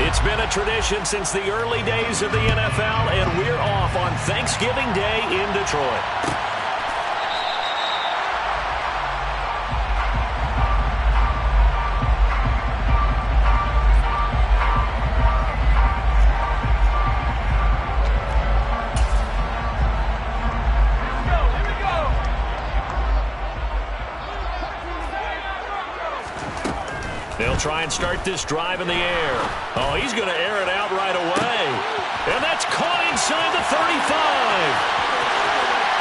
It's been a tradition since the early days of the NFL, and we're off on Thanksgiving Day in Detroit. They'll try and start this drive in the air. Oh, he's going to air it out right away. And that's caught inside the 35.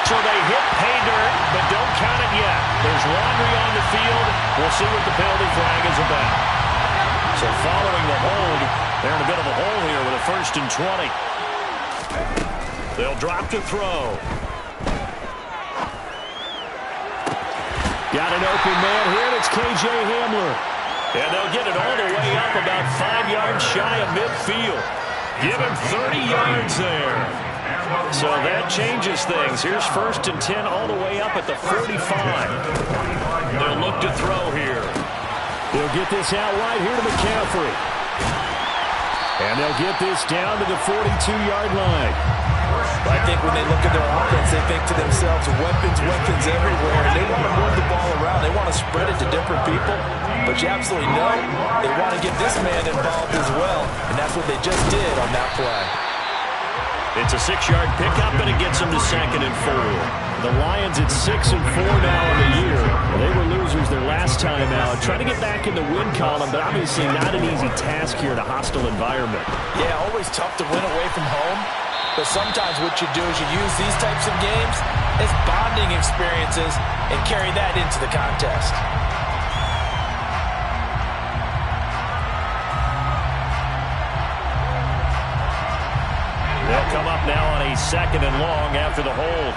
So they hit pay dirt, but don't count it yet. There's laundry on the field. We'll see what the penalty flag is about. So following the hold, they're in a bit of a hole here with a 1st and 20. They'll drop to throw. Got an open man here, and it's K.J. Hamler. And they'll get it all the way up about 5 yards shy of midfield. Give him 30 yards there. So that changes things. Here's 1st and 10 all the way up at the 45. They'll look to throw here. They'll get this out right here to McCaffrey. And they'll get this down to the 42-yard line. I think when they look at their offense, they think to themselves, weapons everywhere. And they want to move the ball around. They want to spread it to different people. But you absolutely know they want to get this man involved as well. And that's what they just did on that play. It's a 6-yard pickup, and it gets them to 2nd and 4. The Lions at 6 and 4 now in the year. They were losers their last time out. Trying to get back in the win column, but obviously not an easy task here in a hostile environment. Yeah, always tough to win away from home. But sometimes what you do is you use these types of games as bonding experiences and carry that into the contest. They'll come up now on a 2nd and long after the hold.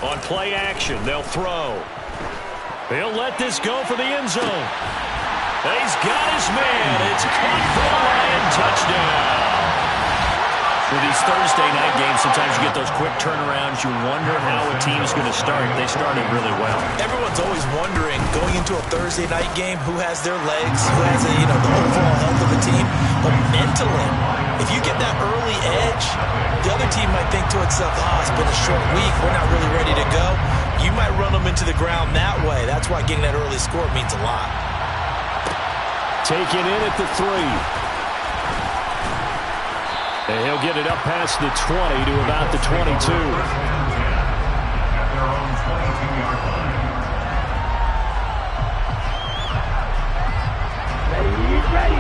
On play action, they'll throw. They'll let this go for the end zone. He's got his man. It's caught for the Lion touchdown. With these Thursday night games, sometimes you get those quick turnarounds. You wonder how a team's going to start. They started really well. Everyone's always wondering, going into a Thursday night game, who has their legs, who has the overall health of the team. But mentally, if you get that early edge, the other team might think to itself, it's been a short week. We're not really ready to go. You might run them into the ground that way. That's why getting that early score means a lot. Taken in at the 3. And he'll get it up past the 20 to about the 22. Ready.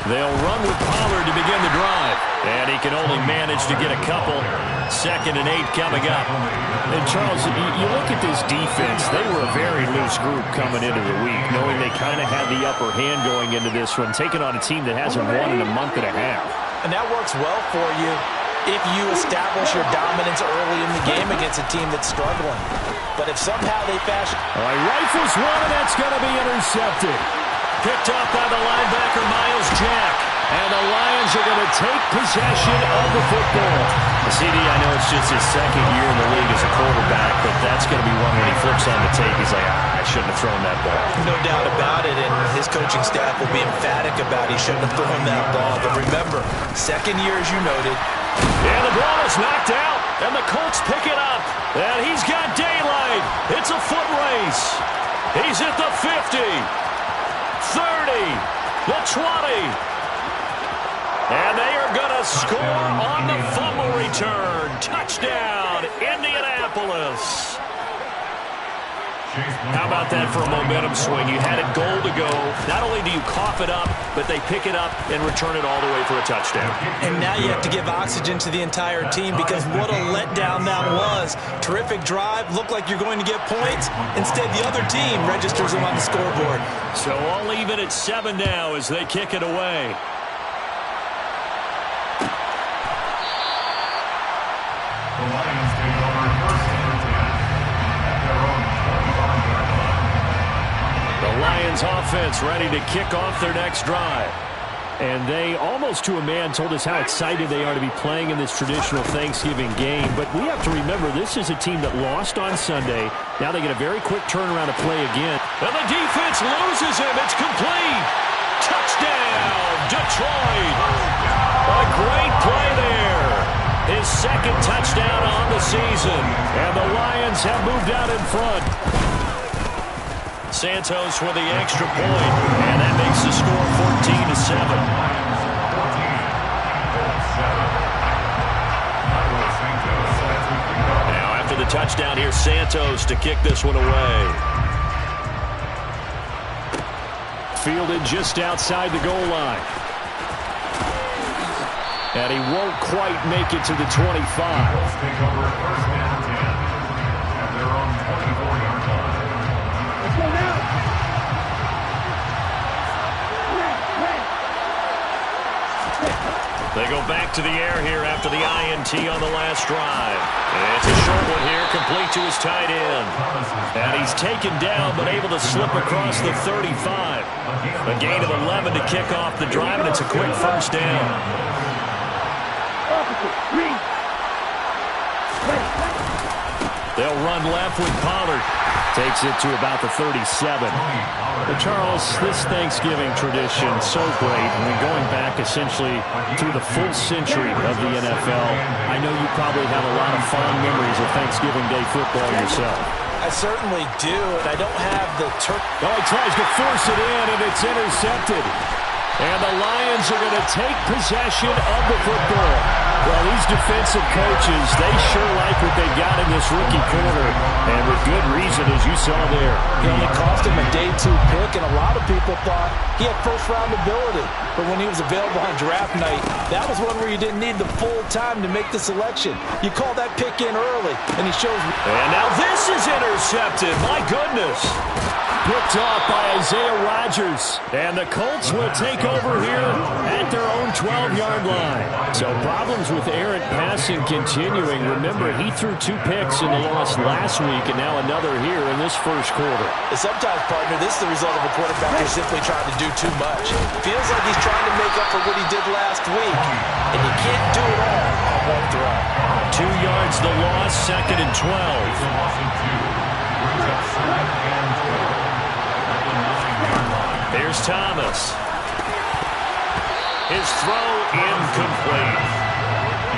They'll run with Pollard to begin the drive. And he can only manage to get a couple. 2nd and 8 coming up. And Charles, you look at this defense, they were a very loose group coming into the week, knowing they kind of had the upper hand going into this one, taking on a team that hasn't won in a month and a half. And that works well for you if you establish your dominance early in the game against a team that's struggling. But if somehow they fashion... All right, rifles one, and that's going to be intercepted. Picked up by the linebacker, Miles Jack. And the Lions are going to take possession of the football. CD, I know it's just his 2nd year in the league as a quarterback, but that's going to be one when he flips on the tape. He's like, I shouldn't have thrown that ball. No doubt about it, and his coaching staff will be emphatic about he shouldn't have thrown that ball. But remember, 2nd year, as you noted. And the ball is knocked out, and the Colts pick it up. And he's got daylight. It's a foot race. He's at the 50, 30, the 20. And they are going to score on the fumble return. Touchdown, Indianapolis. How about that for a momentum swing? You had it goal to go. Not only do you cough it up, but they pick it up and return it all the way for a touchdown. And now you have to give oxygen to the entire team because what a letdown that was. Terrific drive. Looked like you're going to get points. Instead, the other team registers them on the scoreboard. So all even at 7 now as they kick it away. The Lions take over first and 10 at their own 25-yard line. The Lions offense ready to kick off their next drive. And they, almost to a man, told us how excited they are to be playing in this traditional Thanksgiving game. But we have to remember, this is a team that lost on Sunday. Now they get a very quick turnaround to play again. And the defense loses him. It's complete. Touchdown, Detroit. A great play there. His second touchdown on the season. And the Lions have moved out in front. Santos with the extra point, and that makes the score 14-7. Now after the touchdown, here's Santos to kick this one away. Fielded just outside the goal line. And he won't quite make it to the 25. Take over first and 10 at their own 24-yard line. Let's go now. They go back to the air here after the INT on the last drive. It's a short one here, complete to his tight end. And he's taken down, but able to slip across the 35. A gain of 11 to kick off the drive, and it's a quick first down. They'll run left with Pollard. Takes it to about the 37. But Charles, this Thanksgiving tradition, so great. I mean, going back essentially through the full century of the NFL, I know you probably have a lot of fond memories of Thanksgiving Day football yourself. I certainly do, and I don't have the Oh, he tries to force it in, and it's intercepted. And the Lions are going to take possession of the football. Well, these defensive coaches, they sure like what they got in this rookie corner. And with good reason, as you saw there. He only cost him a day 2 pick, and a lot of people thought he had first-round ability. But when he was available on draft night, that was one where you didn't need the full time to make the selection. You call that pick in early, and he shows. And now this is intercepted. My goodness. Picked off by Isaiah Rodgers. And the Colts will take over here at their own 12-yard line. So problems with errant passing continuing. Remember, he threw 2 picks in the loss last week, and now another here in this first quarter. And sometimes, partner, this is the result of a quarterback who's simply trying to do too much. Feels like he's trying to make up for what he did last week, and he can't do it all on one throw. 2 yards the loss, 2nd and 12. Here's Thomas. His throw incomplete.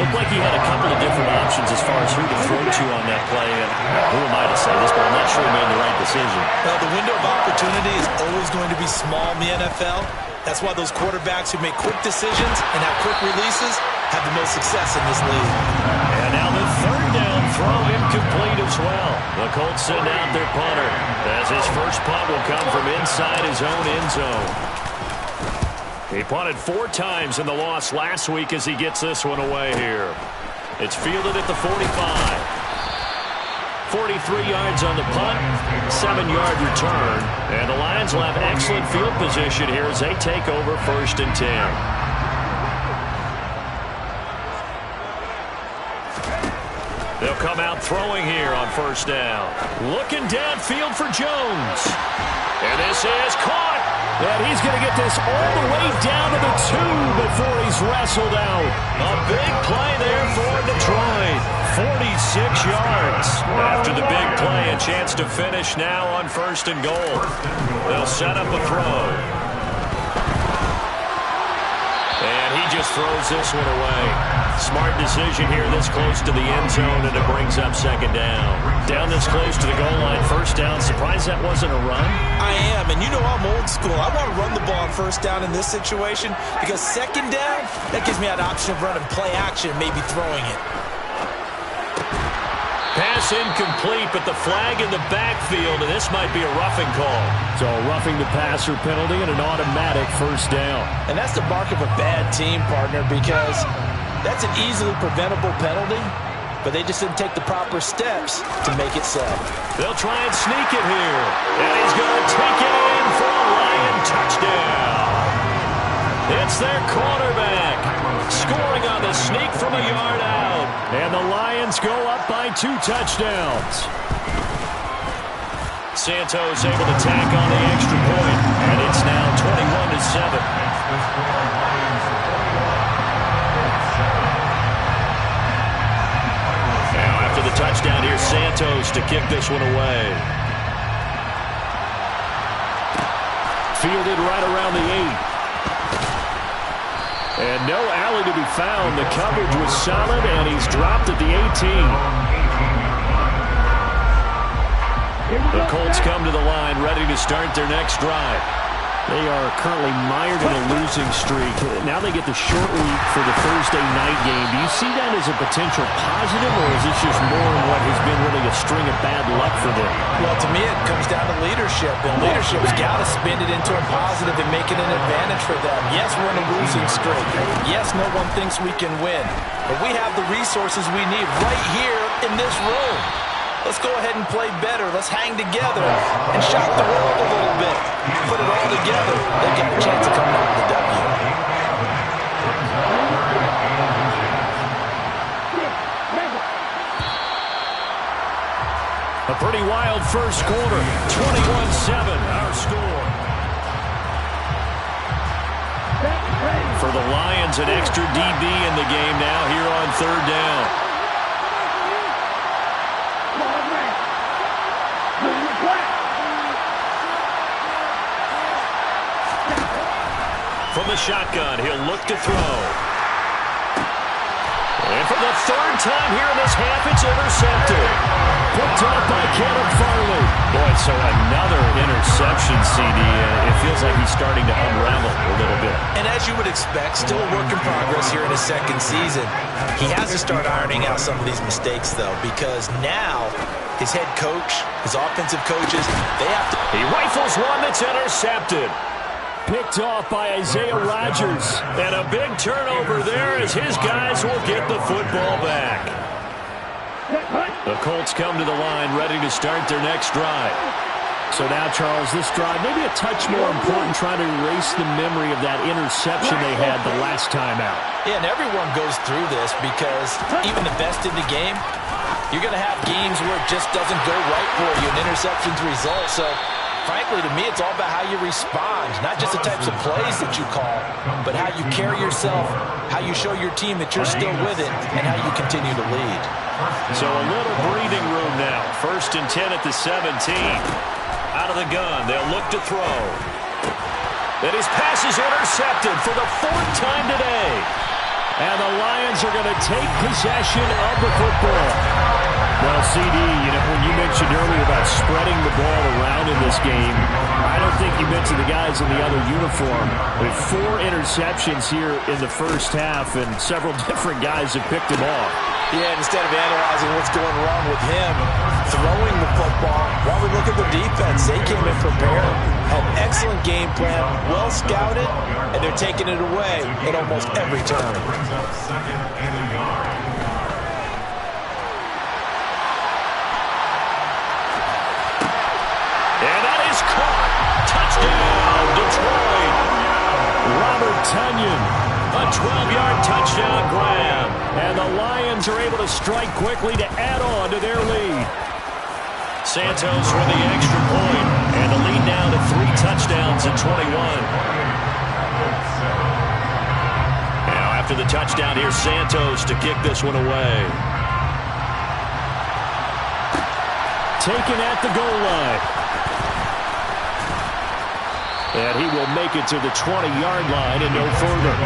Looked like he had a couple of different options as far as who to throw to on that play. And who am I to say this, but I'm not sure he made the right decision. Well, the window of opportunity is always going to be small in the NFL. That's why those quarterbacks who make quick decisions and have quick releases have the most success in this league. And now the 3rd down throw incomplete as well. The Colts send out their punter as his first punt will come from inside his own end zone. He punted 4 times in the loss last week as he gets this one away here. It's fielded at the 45. 43 yards on the punt, 7-yard return. And the Lions will have excellent field position here as they take over 1st and 10. They'll come out throwing here on 1st down. Looking downfield for Jones. And this is caught. And he's going to get this all the way down to the 2 before he's wrestled out. A big play there for Detroit. 46 yards. After the big play, a chance to finish now on 1st and goal. They'll set up a throw. And he just throws this one away. Smart decision here this close to the end zone, and it brings up 2nd down. Down this close to the goal line, 1st down. Surprised that wasn't a run? I am, and you know I'm old school. I want to run the ball on 1st down in this situation because 2nd down, that gives me an option of running play action, maybe throwing it. Pass incomplete, but the flag in the backfield, and this might be a roughing call. So a roughing the passer penalty and an automatic 1st down. And that's the mark of a bad team, partner, because that's an easily preventable penalty, but they just didn't take the proper steps to make it so. They'll try and sneak it here, and he's going to take it in for a Lion touchdown. It's their quarterback scoring on the sneak from a yard out. And the Lions go up by 2 touchdowns. Santos able to tack on the extra point, and it's now 21-7. Now after the touchdown, here's Santos to kick this one away. Fielded right around the 8. And no alley to be found. The coverage was solid, and he's dropped at the 18. The Colts come to the line, ready to start their next drive. They are currently mired in a losing streak. Now they get the short week for the Thursday night game. Do you see that as a potential positive, or is this just more of what has been really a string of bad luck for them? Well, to me, it comes down to leadership, and leadership's got to spin it into a positive and make it an advantage for them. Yes, we're in a losing streak. Yes, no one thinks we can win, but we have the resources we need right here in this room. Let's go ahead and play better. Let's hang together and shock the world a little bit. Put it all together. They've got a chance of coming out with the W. A pretty wild first quarter. 21-7, our score. For the Lions, an extra DB in the game now here on third down. From the shotgun, he'll look to throw. And for the third time here in this half, it's intercepted. Picked off by Caleb Farley. Boy, so another interception, CD. It feels like he's starting to unravel a little bit. And as you would expect, still a work in progress here in his second season. He has to start ironing out some of these mistakes, though, because now his head coach, his offensive coaches, they have to... He rifles one that's intercepted. Picked off by Isaiah Rodgers. And a big turnover there as his guys will get the football back. The Colts come to the line ready to start their next drive. So now, Charles, this drive maybe a touch more important, trying to erase the memory of that interception they had the last time out. Yeah, and everyone goes through this because even the best in the game, you're going to have games where it just doesn't go right for you, and interceptions result. So frankly, to me, it's all about how you respond, not just the types of plays that you call, but how you carry yourself, how you show your team that you're still with it, and how you continue to lead. So a little breathing room now. 1st and 10 at the 17. Out of the gun, they'll look to throw. And his pass is intercepted for the 4th time today. And the Lions are going to take possession of the football. Well, CD, when you mentioned earlier about spreading the ball around in this game, I don't think you mentioned the guys in the other uniform. With 4 interceptions here in the first half, and several different guys have picked him off. Yeah, and instead of analyzing what's going wrong with him, throwing the football, while we look at the defense, they came in prepared, had an excellent game plan, well scouted, and they're taking it away at almost every turn. Touchdown, Detroit. Robert Tonyan, a 12-yard touchdown grab. And the Lions are able to strike quickly to add on to their lead. Santos with the extra point, and the lead now to 3 touchdowns at 21. Now after the touchdown, here's Santos to kick this one away. Taken at the goal line. And he will make it to the 20-yard line and no further.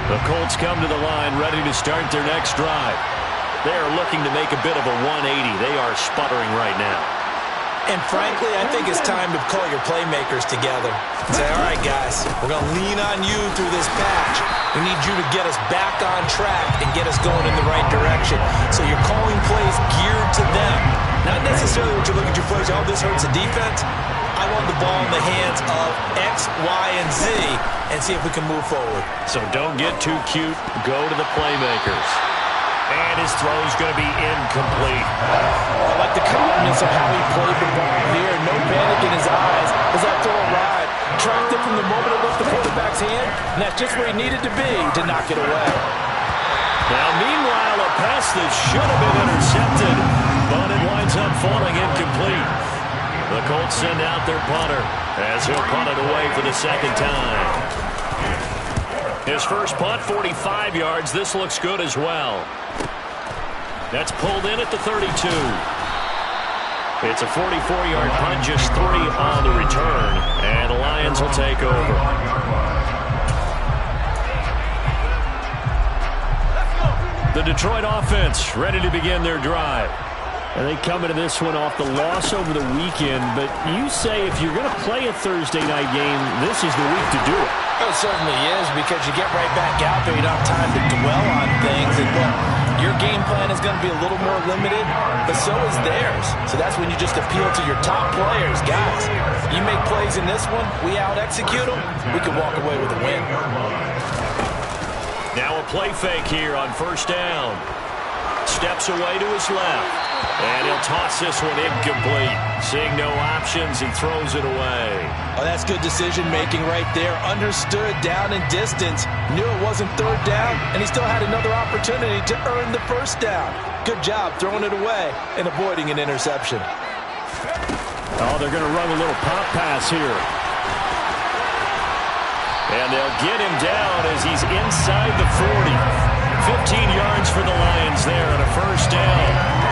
The Colts come to the line ready to start their next drive. They are looking to make a bit of a 180. They are sputtering right now. And frankly, I think it's time to call your playmakers together and say, all right, guys, we're going to lean on you through this patch. We need you to get us back on track and get us going in the right direction. So you're calling plays geared to them. Not necessarily what you look at your plays, oh, this hurts the defense. I want the ball in the hands of X, Y, and Z and see if we can move forward. So don't get too cute. Go to the playmakers. And his throw is going to be incomplete. I like the calmness of how he played the ball here. No panic in his eyes as that throw arrived. Tracked it from the moment it left the quarterback's hand, and that's just where he needed to be to knock it away. Now, meanwhile, a pass that should have been intercepted But it winds up falling incomplete. The Colts send out their punter as he'll punt it away for the second time. His first punt, 45 yards. This looks good as well. That's pulled in at the 32. It's a 44-yard punt, just 3 on the return, and the Lions will take over. The Detroit offense ready to begin their drive. And they come into this one off the loss over the weekend, but you say if you're going to play a Thursday night game, this is the week to do it. It certainly is, because you get right back out there. You don't have time to dwell on things. And look, your game plan is going to be a little more limited, but so is theirs. So that's when you just appeal to your top players. Guys, you make plays in this one, we out-execute them, we can walk away with a win. Now a play fake here on first down. Steps away to his left. And he'll toss this one incomplete. Seeing no options, he throws it away. Oh, that's good decision-making right there. Understood down and distance. Knew it wasn't third down, and he still had another opportunity to earn the first down. Good job throwing it away and avoiding an interception. Oh, they're going to run a little pop pass here. And they'll get him down as he's inside the 40. 15 yards for the Lions there on a first down.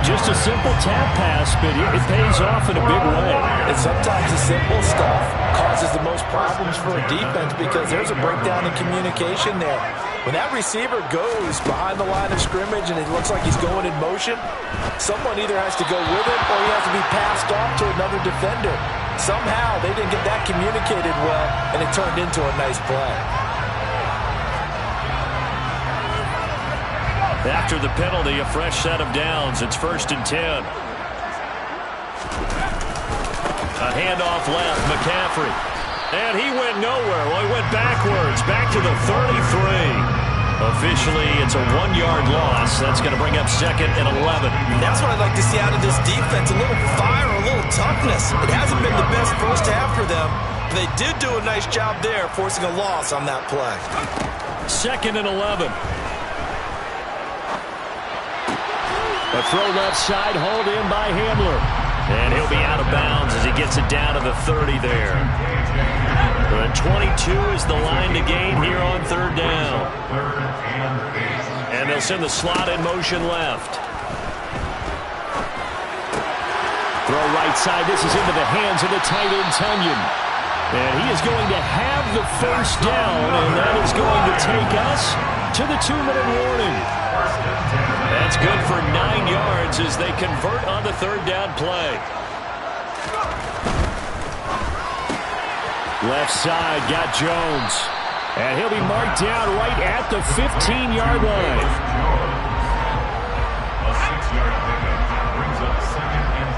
Just a simple tap pass, but it pays off in a big way. And sometimes the simple stuff causes the most problems for a defense because there's a breakdown in communication there. When that receiver goes behind the line of scrimmage and it looks like he's going in motion, someone either has to go with it or he has to be passed off to another defender. Somehow they didn't get that communicated well, and it turned into a nice play. After the penalty, a fresh set of downs. It's 1st and 10. A handoff left, McCaffrey. And he went nowhere. Well, he went backwards, back to the 33. Officially, it's a 1-yard loss. That's going to bring up 2nd and 11. That's what I'd like to see out of this defense. A little fire, a little toughness. It hasn't been the best first half for them. But they did do a nice job there, forcing a loss on that play. 2nd and 11. A throw left side, hauled in by Hamler. And he'll be out of bounds as he gets it down to the 30 there. The 22 is the line to gain here on 3rd down. And they'll send the slot in motion left. Throw right side. This is into the hands of the tight end, Tunyon. And he is going to have the first down, and that is going to take us to the 2-minute warning. That's good for 9 yards as they convert on the 3rd down play. Left side, got Jones. And he'll be marked down right at the 15-yard line. A 6-yard pickup brings up 2nd and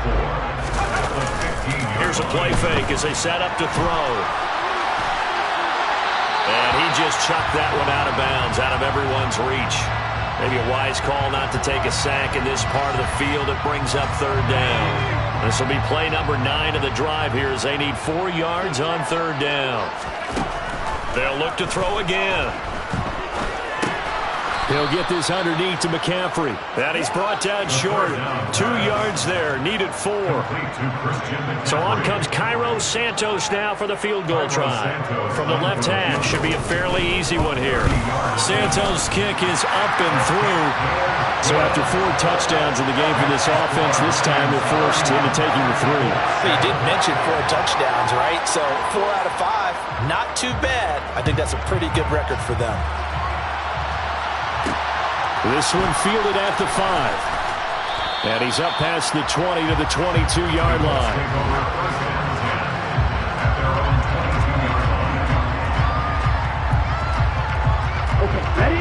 4. Here's a play fake as they set up to throw. And he just chucked that one out of bounds, out of everyone's reach. Maybe a wise call not to take a sack in this part of the field. It brings up 3rd down. This will be play number 9 of the drive here as they need 4 yards on 3rd down. They'll look to throw again. He'll get this underneath to McCaffrey. And he's brought down short. 2 yards there. Needed 4. So on comes Cairo Santos now for the field goal try. From the left hash. Should be a fairly easy one here. Santos' kick is up and through. So after 4 touchdowns in the game for this offense, this time they're forced into taking the 3. But you did mention 4 touchdowns, right? So 4 out of 5, not too bad. I think that's a pretty good record for them. This one fielded at the 5. And he's up past the 20 to the 22-yard line.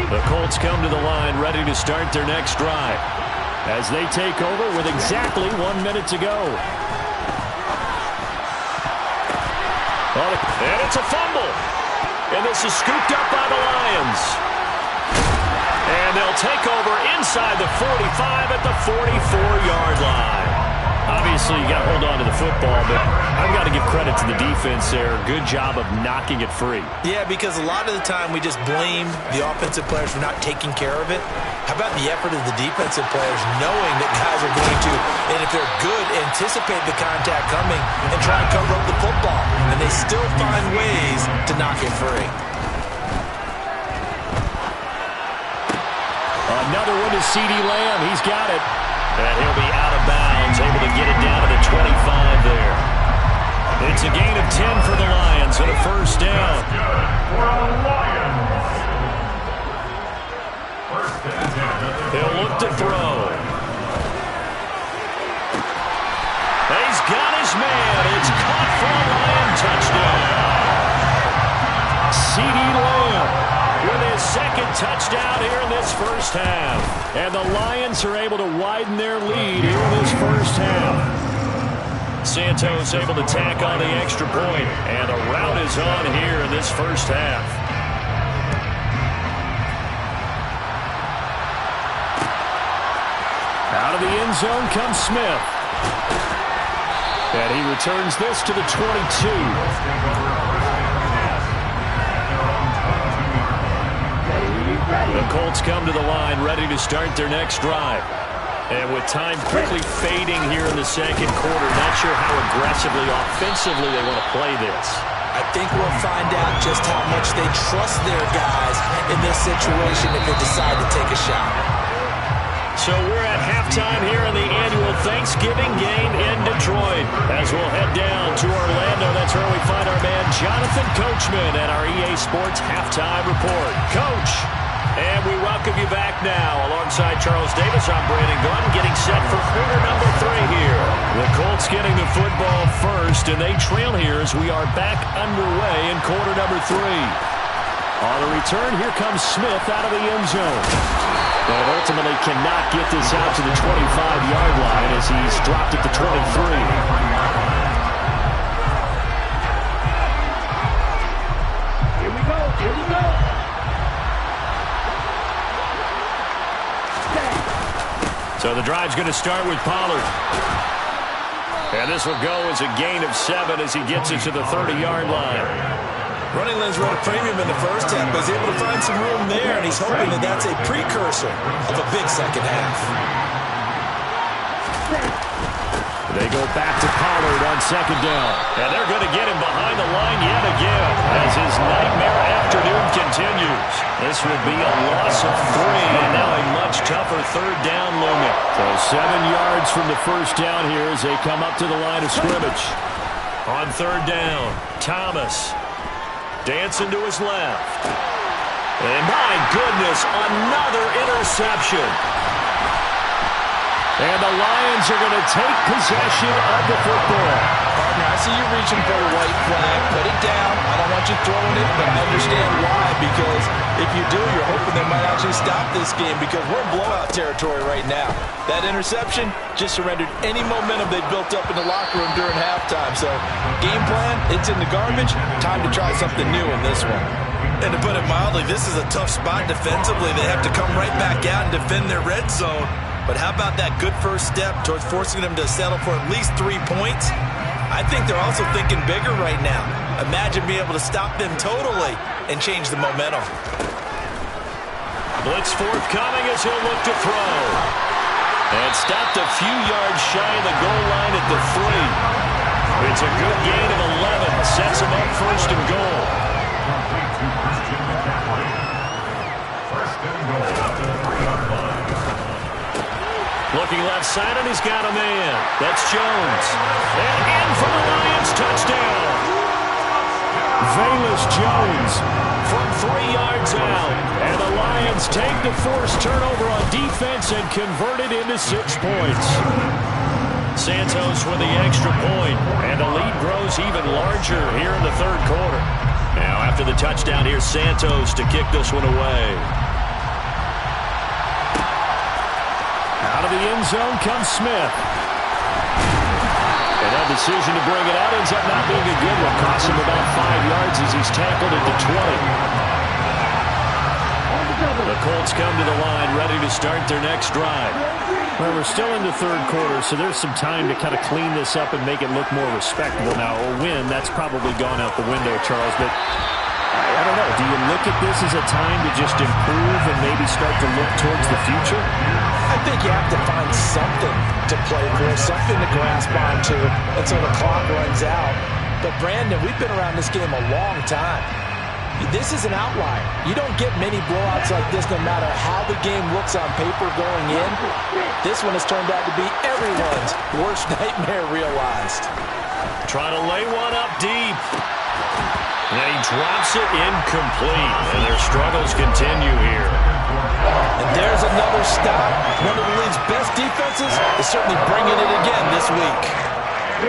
The Colts come to the line ready to start their next drive as they take over with exactly 1 minute to go. And it's a fumble. And this is scooped up by the Lions. And they'll take over inside the 45 at the 44-yard line. Obviously, you got to hold on to the football, but I've got to give credit to the defense there. Good job of knocking it free. Yeah, because a lot of the time we just blame the offensive players for not taking care of it. How about the effort of the defensive players knowing that guys are going to, and if they're good, anticipate the contact coming and try and cover up the football. And they still find ways to knock it free. Another one to CeeDee Lamb. He's got it. And he'll be out of bounds, able to get it down to the 25 there. It's a gain of 10 for the Lions and a first down. He'll look to throw. He's got his man. It's caught for a Lion touchdown. CeeDee Lamb with his second touchdown here in this first half. And the Lions are able to widen their lead here in this first half. Santos able to tack on the extra point, and a rout is on here in this first half. Out of the end zone comes Smith. And he returns this to the 22. The Colts come to the line, ready to start their next drive. And with time quickly fading here in the second quarter, not sure how aggressively, offensively they want to play this. I think we'll find out just how much they trust their guys in this situation if they decide to take a shot. So we're at halftime here in the annual Thanksgiving game in Detroit. As we'll head down to Orlando, that's where we find our man Jonathan Coachman at our EA Sports Halftime Report. Coach! And we welcome you back now. Alongside Charles Davis, I'm Brandon Gunn, getting set for quarter number 3 here. The Colts getting the football first, and they trail here as we are back underway in quarter number 3. On the return, here comes Smith out of the end zone. But ultimately cannot get this out to the 25-yard line as he's dropped at the 23. Here we go. Here we go. So the drive's going to start with Pollard. And this will go as a gain of 7 as he gets it to the 30-yard line. Running lanes were at a premium in the first half, but he's able to find some room there, and he's hoping that that's a precursor of a big second half. They go back to Pollard on second down. And they're going to get him behind the line yet again as his nightmare afternoon continues. This will be a loss of 3 and now a much tougher third down looming. So 7 yards from the first down here as they come up to the line of scrimmage. On third down, Thomas dancing to his left. And my goodness, another interception. And the Lions are going to take possession of the football. Partner, I see you reaching for the white flag. Put it down. I don't want you throwing it, but I understand why. Because if you do, you're hoping they might actually stop this game because we're in blowout territory right now. That interception just surrendered any momentum they built up in the locker room during halftime. So, game plan, it's in the garbage. Time to try something new in this one. And to put it mildly, this is a tough spot defensively. They have to come right back out and defend their red zone. But how about that good first step towards forcing them to settle for at least 3 points? I think they're also thinking bigger right now. Imagine being able to stop them totally and change the momentum. Blitz forthcoming as he'll look to throw. And stopped a few yards shy of the goal line at the 3. It's a good gain of 11. Sets him up first and goal. Looking left side, and he's got a man. That's Jones. And in for the Lions, touchdown. Velus Jones from 3 yards out. And the Lions take the forced turnover on defense and convert it into 6 points. Santos with the extra point, and the lead grows even larger here in the third quarter. Now after the touchdown, here's Santos to kick this one away. Out of the end zone comes Smith. And that decision to bring it out ends up not being a good one. Costs him about 5 yards as he's tackled at the 20. The Colts come to the line, ready to start their next drive. Well, we're still in the third quarter, so there's some time to kind of clean this up and make it look more respectable. Now, a win, that's probably gone out the window, Charles, but I don't know. Do you look at this as a time to just improve and maybe start to look towards the future? I think you have to find something to play for, something to grasp onto until the clock runs out. But, Brandon, we've been around this game a long time. This is an outlier. You don't get many blowouts like this no matter how the game looks on paper going in. This one has turned out to be everyone's worst nightmare realized. Trying to lay one up deep. And he drops it incomplete. And their struggles continue here. And there's another stop. One of the league's best defenses is certainly bringing it again this week.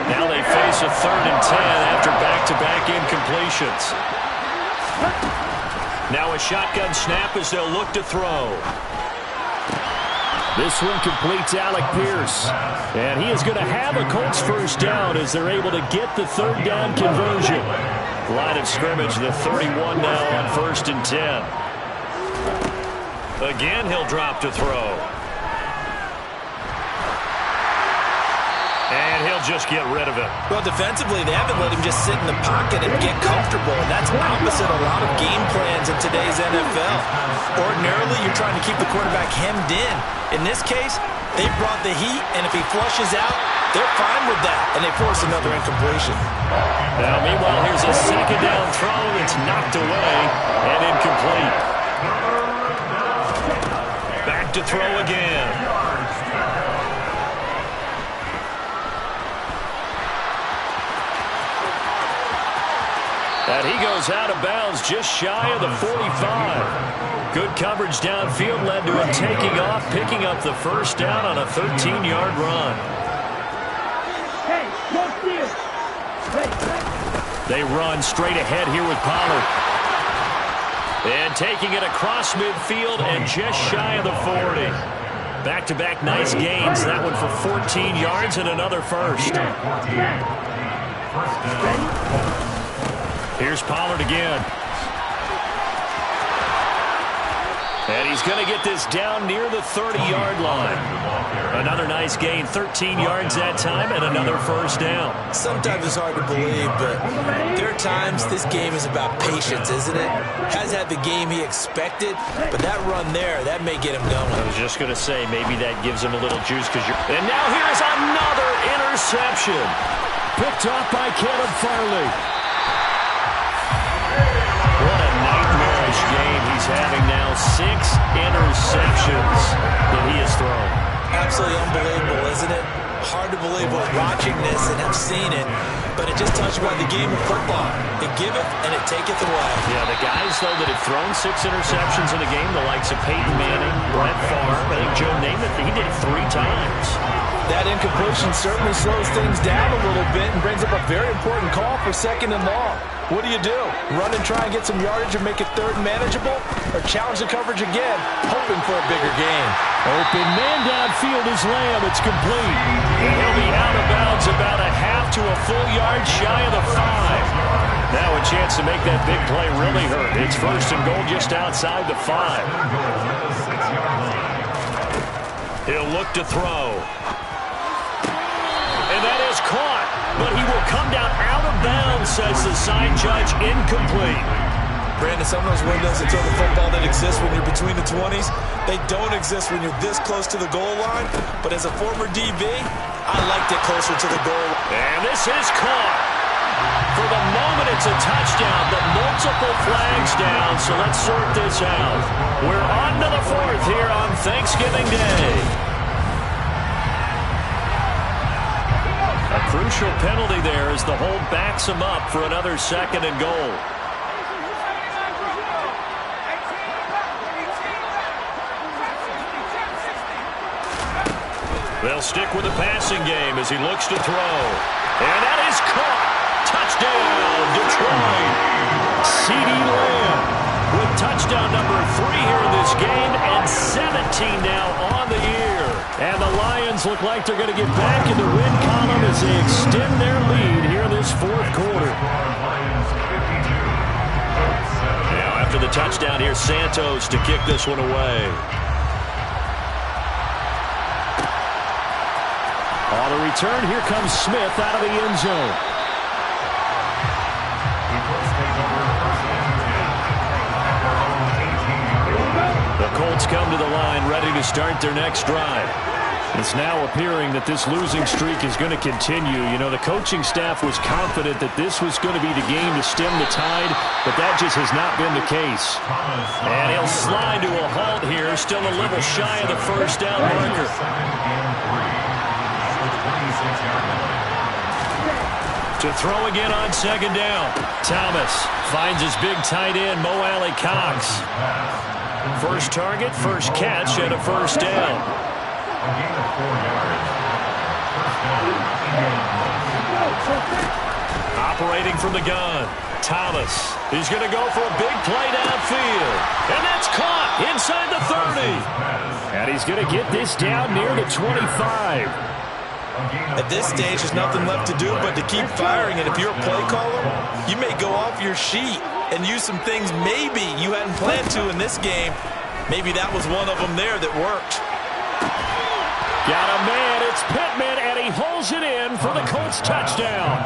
Now they face a 3rd and 10 after back-to-back incompletions. Now a shotgun snap as they'll look to throw. This one completes Alec Pierce. And he is going to have a Colts first down as they're able to get the 3rd down conversion. Line of scrimmage, the 31 now on 1st and 10. Again, he'll drop to throw. And he'll just get rid of it. Well, defensively, they haven't let him just sit in the pocket and get comfortable. And that's opposite a lot of game plans in today's NFL. Ordinarily, you're trying to keep the quarterback hemmed in. In this case, they brought the heat, and if he flushes out, they're fine with that. And they force another incompletion. Now, meanwhile, here's a 2nd down throw that's knocked away and incomplete. Back to throw again. And he goes out of bounds just shy of the 45. Good coverage downfield led to him taking off, picking up the first down on a 13-yard run. They run straight ahead here with Pollard. And taking it across midfield and just shy of the 40. Back-to-back nice gains. That one for 14 yards and another first. Here's Pollard again. And he's going to get this down near the 30-yard line. Another nice gain, 13 yards that time, and another first down. Sometimes it's hard to believe, but there are times this game is about patience, isn't it? Has had the game he expected, but that run there, that may get him going. I was just going to say, maybe that gives him a little juice. And now here's another interception. Picked off by Caleb Farley. What a nightmarish game he's having now. 6 interceptions that he has thrown. Absolutely unbelievable, isn't it? Hard to believe we're watching this and have seen it, but it just touched about the game of football. It giveth and it taketh away. Yeah, the guys, though, that have thrown 6 interceptions in a game, the likes of Peyton Manning, Brett Favre, I think Joe Namath, he did it 3 times. That incompletion certainly slows things down a little bit and brings up a very important call for 2nd and long. What do? Run and try and get some yardage and make it 3rd and manageable? Or challenge the coverage again, hoping for a bigger gain? Open man downfield is Lamb. It's complete. And he'll be out of bounds about a half to a full yard shy of the 5. Now a chance to make that big play really hurt. It's 1st and goal just outside the 5. He'll look to throw. And that is caught, but he will come down out of bounds, says the side judge, incomplete. Brandon, some of those windows until the football that exists when you're between the 20s, they don't exist when you're this close to the goal line. But as a former DB, I liked it closer to the goal. And this is caught. For the moment, it's a touchdown, but multiple flags down, so let's sort this out. We're on to the 4th here on Thanksgiving Day. A crucial penalty there as the hold backs him up for another 2nd and goal. They'll stick with the passing game as he looks to throw. And that is caught. Touchdown, Detroit. CeeDee Lamb with touchdown number 3 here in this game and 17 now on the year. And the Lions look like they're going to get back in the win column as they extend their lead here in this 4th quarter. Now after after the touchdown, here's Santos to kick this one away. On the return, here comes Smith out of the end zone. The Colts come to the line, ready to start their next drive. It's now appearing that this losing streak is going to continue. You know, the coaching staff was confident that this was going to be the game to stem the tide, but that just has not been the case. And he'll slide to a halt here, still a little shy of the first down marker. To throw again on second down. Thomas finds his big tight end, Mo Alley Cox. First target, first catch, and a first down. Operating from the gun, Thomas. He's going to go for a big play downfield. And that's caught inside the 30. And he's going to get this down near the 25. At this stage, there's nothing left to do but to keep firing. And if you're a play caller, you may go off your sheet and use some things maybe you hadn't planned to in this game. Maybe that was one of them there that worked. Got a man, it's Pittman, and he holds it in for the Colts touchdown.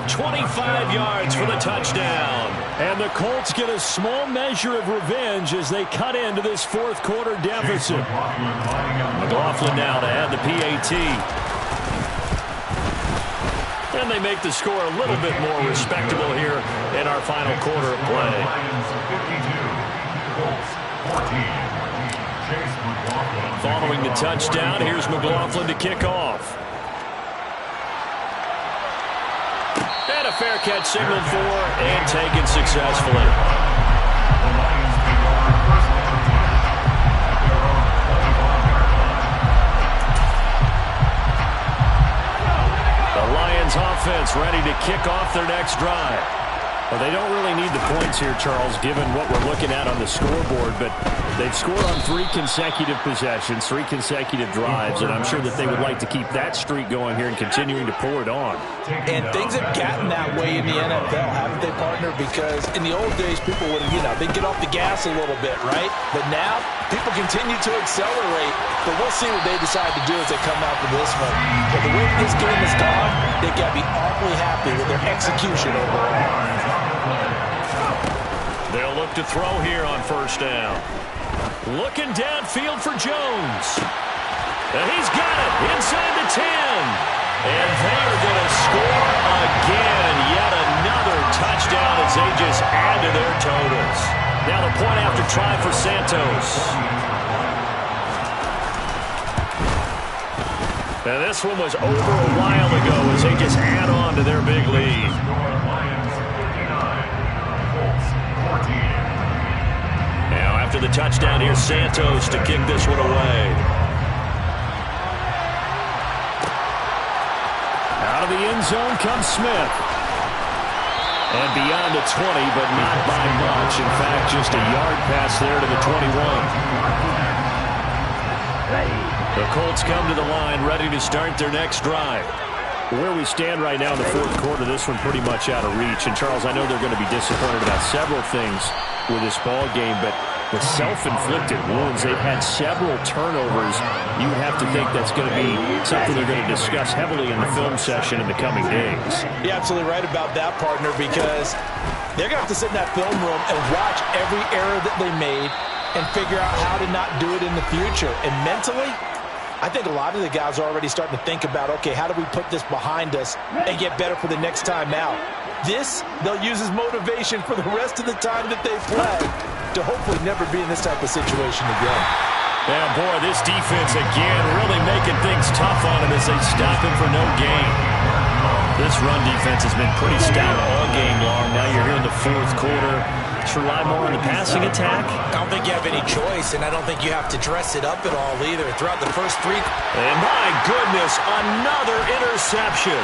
25 yards for the touchdown. And the Colts get a small measure of revenge as they cut into this fourth quarter deficit. McLaughlin now to add the PAT. And they make the score a little bit more respectable here in our final quarter of play. Following the touchdown, here's McLaughlin to kick off. And a fair catch signaled for and taken successfully. The Lions offense ready to kick off their next drive. Well, they don't really need the points here, Charles, given what we're looking at on the scoreboard, but they've scored on 3 consecutive possessions, 3 consecutive drives, and I'm sure that they would like to keep that streak going here and continuing to pour it on. And things have gotten that way in the NFL, haven't they, partner? Because in the old days, people would, they'd get off the gas a little bit, right? But now, people continue to accelerate, but we'll see what they decide to do as they come out for this one. But the way this game has gone, they've got to be awfully happy with their execution overall. They'll look to throw here on first down. Looking downfield for Jones. And he's got it inside the 10. And they're going to score again. Yet another touchdown as they just add to their totals. Now the point after try for Santos. And this one was over a while ago as they just add on to their big lead. Now after the touchdown, here's Santos to kick this one away. Out of the end zone comes Smith. And beyond the 20, but not by much. In fact, just a yard pass there to the 21. The Colts come to the line, ready to start their next drive. Where we stand right now in the fourth quarter, this one pretty much out of reach. And, Charles, I know they're going to be disappointed about several things with this ball game, but the self-inflicted wounds, they've had several turnovers. You would have to think that's going to be something they're going to discuss heavily in the film session in the coming days. You're absolutely right about that, partner, because they're going to have to sit in that film room and watch every error that they made and figure out how to not do it in the future. And mentally, I think a lot of the guys are already starting to think about, okay, how do we put this behind us and get better for the next time out? This, they'll use as motivation for the rest of the time that they play to hopefully never be in this type of situation again. Yeah, boy, this defense again really making things tough on him as they stop him for no gain. This run defense has been pretty stout all game long. Now you're here in the fourth quarter. Let's rely more on the passing attack. I don't think you have any choice, and I don't think you have to dress it up at all either. Throughout the first 3. And my goodness, another interception.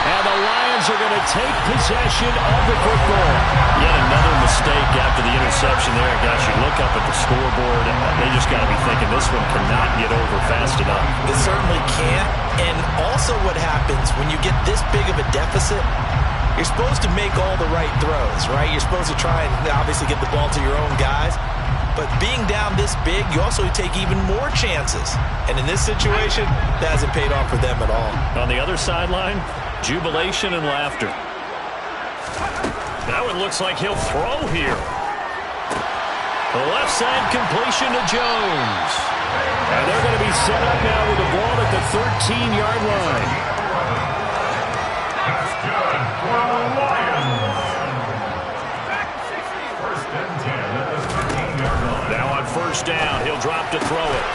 And the Lions are going to take possession of the football. Yet another mistake after the interception there. Gosh, you look up at the scoreboard, and they just got to be thinking this one cannot get over fast enough. It certainly can't. And also what happens when you get this big of a deficit, You're supposed to make all the right throws, right? You're supposed to try and obviously get the ball to your own guys. But being down this big, you also take even more chances. And in this situation, that hasn't paid off for them at all. On the other sideline, jubilation and laughter. Now it looks like he'll throw here. The left side completion to Jones. And they're going to be set up now with the ball at the 13-yard line. That's good for the Lions. First and 10 at the 15-yard line. Now on first down, he'll drop to throw it.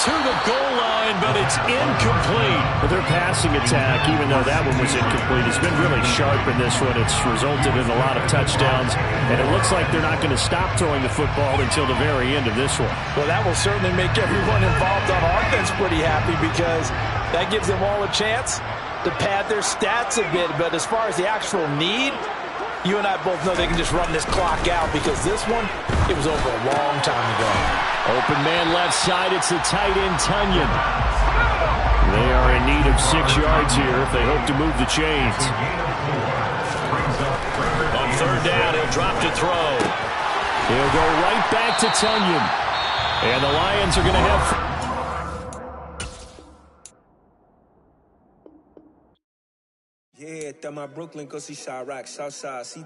To the goal line, but it's incomplete. But their passing attack, even though that one was incomplete, has been really sharp in this one. It's resulted in a lot of touchdowns, and it looks like they're not going to stop throwing the football until the very end of this one. Well, that will certainly make everyone involved on offense pretty happy because that gives them all a chance to pad their stats a bit. But as far as the actual need, you and I both know they can just run this clock out because this one, it was over a long time ago. Open man left side, it's the tight end Tunyon. They are in need of 6 yards here if they hope to move the chains. On third down, he'll drop to throw. He'll go right back to Tunyon. And the Lions are going to have... Yeah, that my Brooklyn, go see Chirac, Southside, see